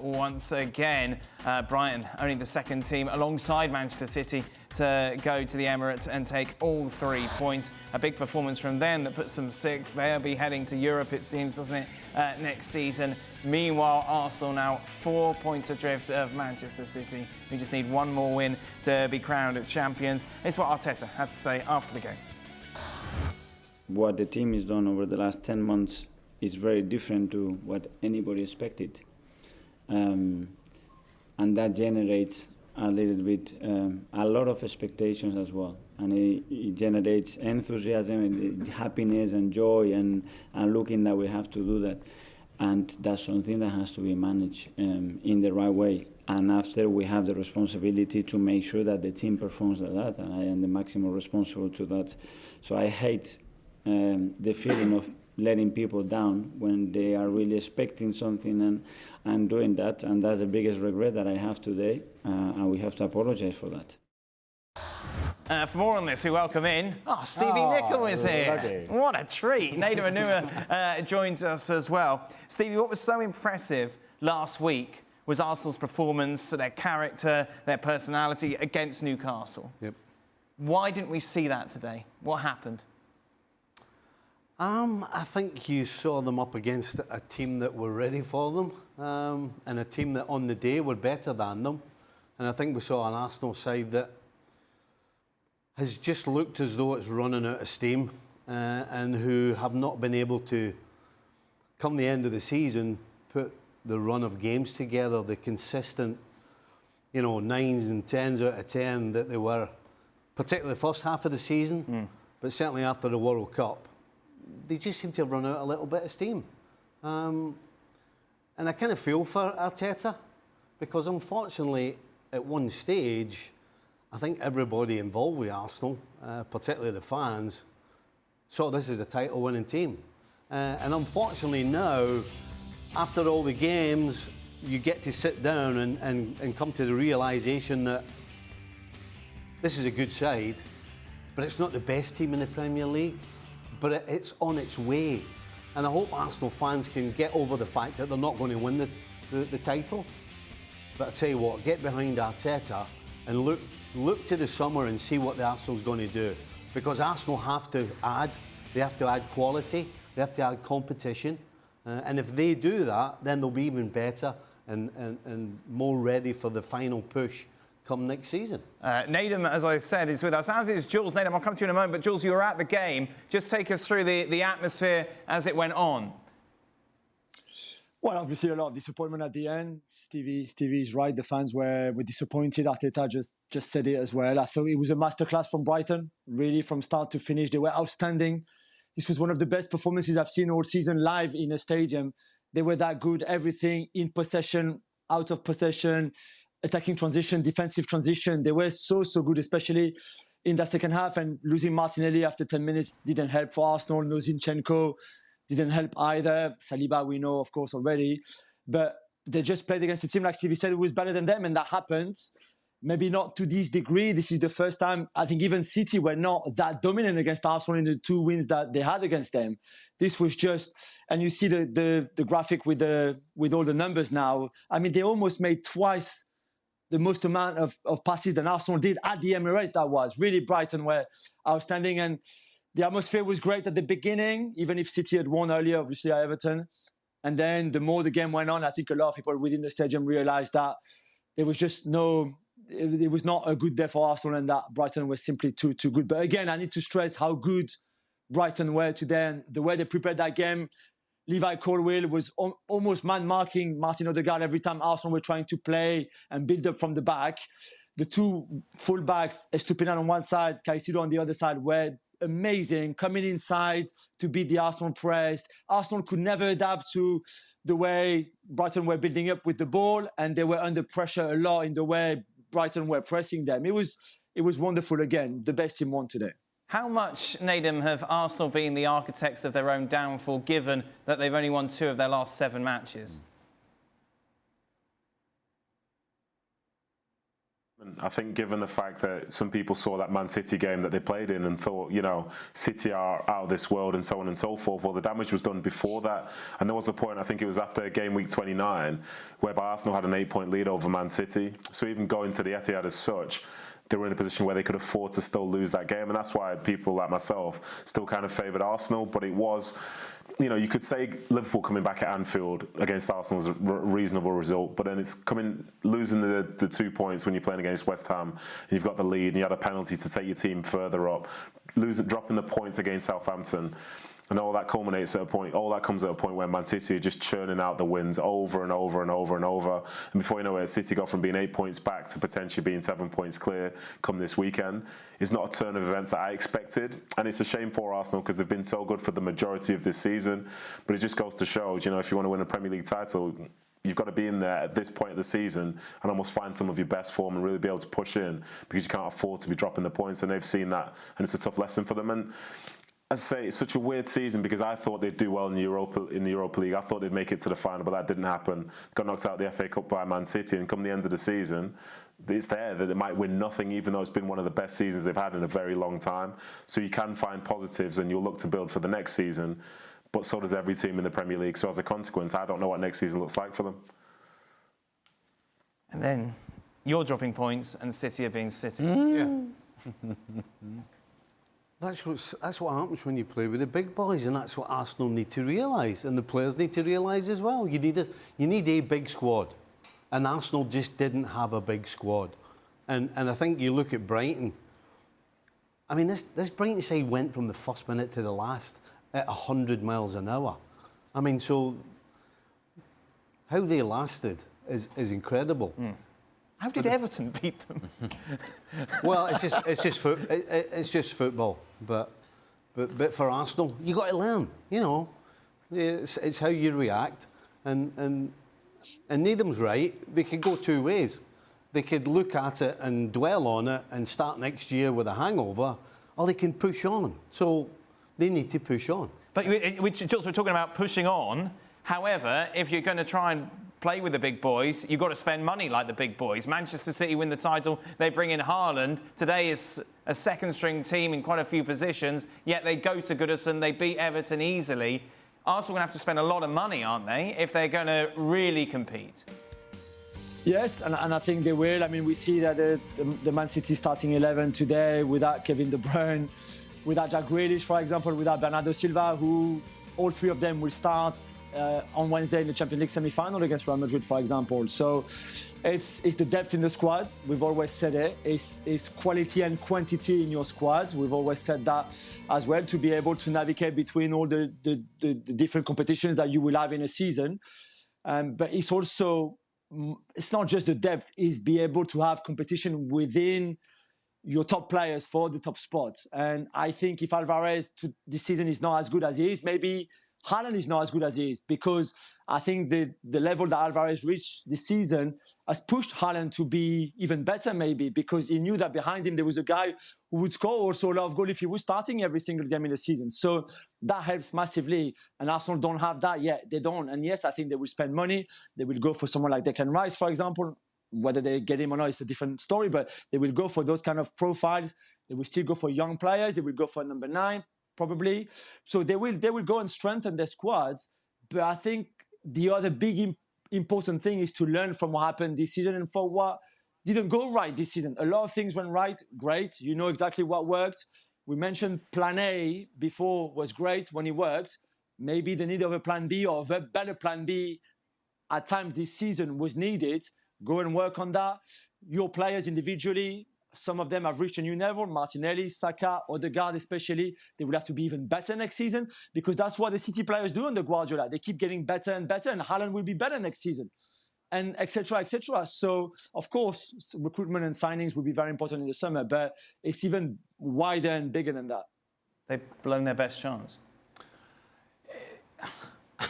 Once again, Brighton only the second team alongside Manchester City to go to the Emirates and take all 3 points. A big performance from them that puts them sixth. They'll be heading to Europe, it seems, doesn't it, next season. Meanwhile, Arsenal now 4 points adrift of Manchester City. We just need one more win to be crowned champions. It's what Arteta had to say after the game. What the team has done over the last 10 months is very different to what anybody expected. And that generates a little bit, a lot of expectations as well. And it generates enthusiasm, and happiness and joy and looking that we have to do that. And that's something that has to be managed in the right way. And after, we have the responsibility to make sure that the team performs like that, and I am the maximum responsible to that. So I hate the feeling of letting people down when they are really expecting something and doing that, and that's the biggest regret that I have today, and we have to apologise for that. For more on this, we welcome in... Stevie Nicol is here. What a treat. Nader Manua joins us as well. Stevie, what was so impressive last week was Arsenal's performance, their character, their personality against Newcastle. Yep. Why didn't we see that today? What happened? I think you saw them up against a team that were ready for them, and a team that on the day were better than them. And I think we saw an Arsenal side that has just looked as though it's running out of steam, and who have not been able to, come the end of the season, put the run of games together, the consistent, 9s and 10s out of 10 that they were, particularly the first half of the season, but certainly after the World Cup. They just seem to have run out a little bit of steam. And I kind of feel for Arteta, because unfortunately, at one stage, I think everybody involved with Arsenal, particularly the fans, saw this as a title-winning team. And unfortunately now, after all the games, you get to sit down and come to the realisation that this is a good side, but it's not the best team in the Premier League. But it's on its way. And I hope Arsenal fans can get over the fact that they're not going to win the title. But I tell you what, get behind Arteta and look to the summer and see what the Arsenal's going to do. Because Arsenal have to add, they have to add quality, they have to add competition. And if they do that, then they'll be even better and more ready for the final push come next season. Nader, as I said, is with us, as is Jules. Nader, I'll come to you in a moment, but Jules, you were at the game. Just take us through the atmosphere as it went on. Well, obviously a lot of disappointment at the end. Stevie's right, the fans were disappointed. Arteta just said it as well. I thought it was a masterclass from Brighton, really, from start to finish. They were outstanding. This was one of the best performances I've seen all season live in a stadium. They were that good, everything, in possession, out of possession, attacking transition, defensive transition. They were so good, especially in that second half. And losing Martinelli after 10 minutes didn't help for Arsenal. No Zinchenko didn't help either. Saliba, we know, of course, already. But they just played against a team, like Stevie said, who was better than them. And that happens. Maybe not to this degree. This is the first time, I think even City were not that dominant against Arsenal in the 2 wins that they had against them. This was just, and you see the graphic with all the numbers now. I mean, they almost made twice the most amount of passes than Arsenal did at the Emirates. That was really Brighton were outstanding, and the atmosphere was great at the beginning, even if City had won earlier, obviously at Everton. And then the more the game went on, I think a lot of people within the stadium realised that there was just it was not a good day for Arsenal, and that Brighton was simply too good. But again, I need to stress how good Brighton were today, and the way they prepared that game. Levi Colwill was almost man-marking Martin Odegaard every time Arsenal were trying to play and build up from the back. The two full-backs, Estupiñán on one side, Caicedo on the other side, were amazing, coming inside to beat the Arsenal press. Arsenal could never adapt to the way Brighton were building up with the ball, and they were under pressure a lot in the way Brighton were pressing them. It was wonderful again. The best team won today. How much, Nader, have Arsenal been the architects of their own downfall, given that they've only won 2 of their last 7 matches? I think given the fact that some people saw that Man City game that they played in and thought, City are out of this world and so on and so forth, well, the damage was done before that. And there was a point, I think it was after game week 29, whereby Arsenal had an 8-point lead over Man City. So even going to the Etihad as such, they were in a position where they could afford to still lose that game. And that's why people like myself still kind of favoured Arsenal. But it was, you could say Liverpool coming back at Anfield against Arsenal was a reasonable result, but then it's losing the 2 points when you're playing against West Ham, and you've got the lead, and you had a penalty to take your team further up, dropping the points against Southampton. And all that culminates at a point, all that comes at a point where Man City are just churning out the wins over and over and over and over. And before you know it, City go from being 8 points back to potentially being 7 points clear come this weekend. It's not a turn of events that I expected. And it's a shame for Arsenal because they've been so good for the majority of this season. But it just goes to show, if you want to win a Premier League title, you've got to be in there at this point of the season and almost find some of your best form and really be able to push in because you can't afford to be dropping the points. And they've seen that. And it's a tough lesson for them. And as I say, it's such a weird season because I thought they'd do well in the Europa League. I thought they'd make it to the final, but that didn't happen. Got knocked out of the FA Cup by Man City, and come the end of the season, it's there that they might win nothing, even though it's been one of the best seasons they've had in a very long time. So you can find positives, and you'll look to build for the next season. But so does every team in the Premier League. So as a consequence, I don't know what next season looks like for them. And then you're dropping points, and City are being City. Yeah. That's what happens when you play with the big boys, and that's what Arsenal need to realise, and the players need to realise as well. You need a big squad, and Arsenal just didn't have a big squad. And I think you look at Brighton. I mean, this Brighton side went from the first minute to the last at 100 miles an hour. I mean, so how they lasted is incredible. Mm. How did Everton beat them? Well, it's just football. But for Arsenal, you got to learn. It's how you react. And Needham's right. They could go two ways. They could look at it and dwell on it and start next year with a hangover, or they can push on. So they need to push on. But we're talking about pushing on. However, if you're going to try and play with the big boys, you've got to spend money like the big boys. Manchester City win the title, they bring in Haaland. Today is a second-string team in quite a few positions, yet they go to Goodison, they beat Everton easily. Arsenal are going to have to spend a lot of money, aren't they, if they're going to really compete? Yes, and I think they will. I mean, we see that the Man City starting 11 today without Kevin De Bruyne, without Jack Grealish, for example, without Bernardo Silva, who all three of them will start on Wednesday in the Champions League semi-final against Real Madrid, for example. So it's the depth in the squad. We've always said it. It's quality and quantity in your squad. We've always said that as well, to be able to navigate between all the different competitions that you will have in a season. But it's also, it's not just the depth, it's be able to have competition within your top players for the top spots. And I think if Alvarez this season is not as good as he is, maybe Haaland is not as good as he is, because I think the level that Alvarez reached this season has pushed Haaland to be even better, maybe, because he knew that behind him there was a guy who would score also a lot of goals if he was starting every single game in the season. So that helps massively, and Arsenal don't have that yet. They don't. And yes, I think they will spend money. They will go for someone like Declan Rice, for example. Whether they get him or not is a different story, but they will go for those kind of profiles. They will still go for young players. They will go for number 9, probably. So they will go and strengthen their squads. But I think the other big important thing is to learn from what happened this season and for what didn't go right this season. A lot of things went right, great. You know exactly what worked. We mentioned plan A before was great when it worked. Maybe the need of a plan B or a better plan B at times this season was needed. Go and work on that. Your players individually, some of them have reached a new level. Martinelli, Saka, Odegaard especially, they will have to be even better next season, because that's what the City players do under Guardiola. They keep getting better and better, and Haaland will be better next season, and etc., etc. So, of course, recruitment and signings will be very important in the summer, but it's even wider and bigger than that. They've blown their best chance.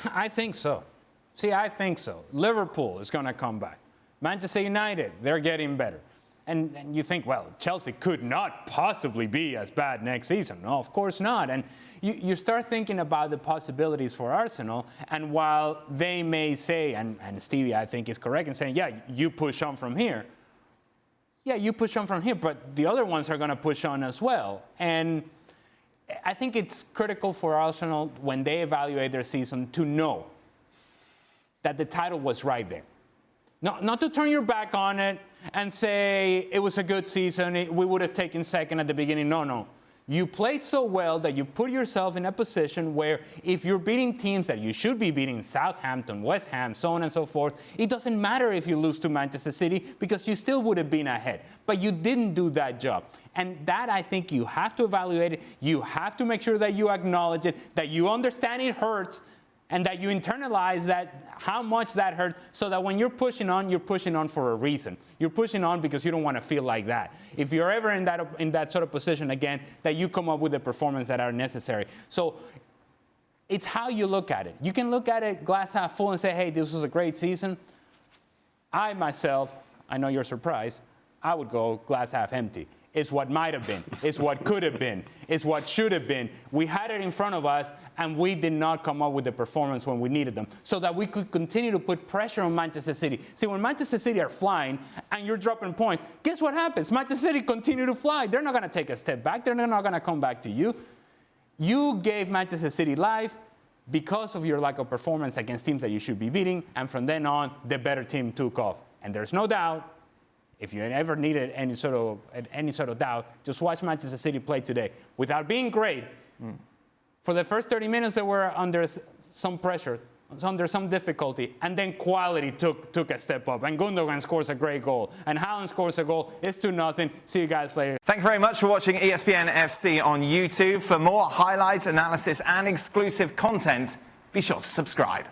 I think so. See, I think so. Liverpool is going to come back. Manchester United, they're getting better. And you think, well, Chelsea could not possibly be as bad next season. No, of course not. And you start thinking about the possibilities for Arsenal. And while they may say, and Stevie, I think, is correct in saying, yeah, you push on from here, yeah, you push on from here, but the other ones are going to push on as well. And I think it's critical for Arsenal when they evaluate their season to know that the title was right there. Not to turn your back on it and say it was a good season, we would have taken second at the beginning. No. You played so well that you put yourself in a position where if you're beating teams that you should be beating, Southampton, West Ham, so on and so forth, it doesn't matter if you lose to Manchester City because you still would have been ahead. But you didn't do that job. And that, I think, you have to evaluate it. You have to make sure that you acknowledge it, that you understand it hurts, and that you internalize that, how much that hurt, so that when you're pushing on for a reason. You're pushing on because you don't want to feel like that. If you're ever in that sort of position again, that you come up with the performance that are necessary. So it's how you look at it. You can look at it glass half full and say, hey, this was a great season. I myself, I know you're surprised, I would go glass half empty. It's what might have been. It's what could have been. It's what should have been. We had it in front of us, and we did not come up with the performance when we needed them so that we could continue to put pressure on Manchester City. See, when Manchester City are flying and you're dropping points, guess what happens? Manchester City continue to fly. They're not going to take a step back. They're not going to come back to you. You gave Manchester City life because of your lack of performance against teams that you should be beating, and from then on, the better team took off. And there's no doubt, if you ever needed any sort of doubt, just watch Manchester City play today. Without being great, for the first 30 minutes they were under some pressure, under some difficulty, and then quality took a step up. And Gundogan scores a great goal, and Haaland scores a goal. It's 2-0. See you guys later. Thank you very much for watching ESPN FC on YouTube. For more highlights, analysis, and exclusive content, be sure to subscribe.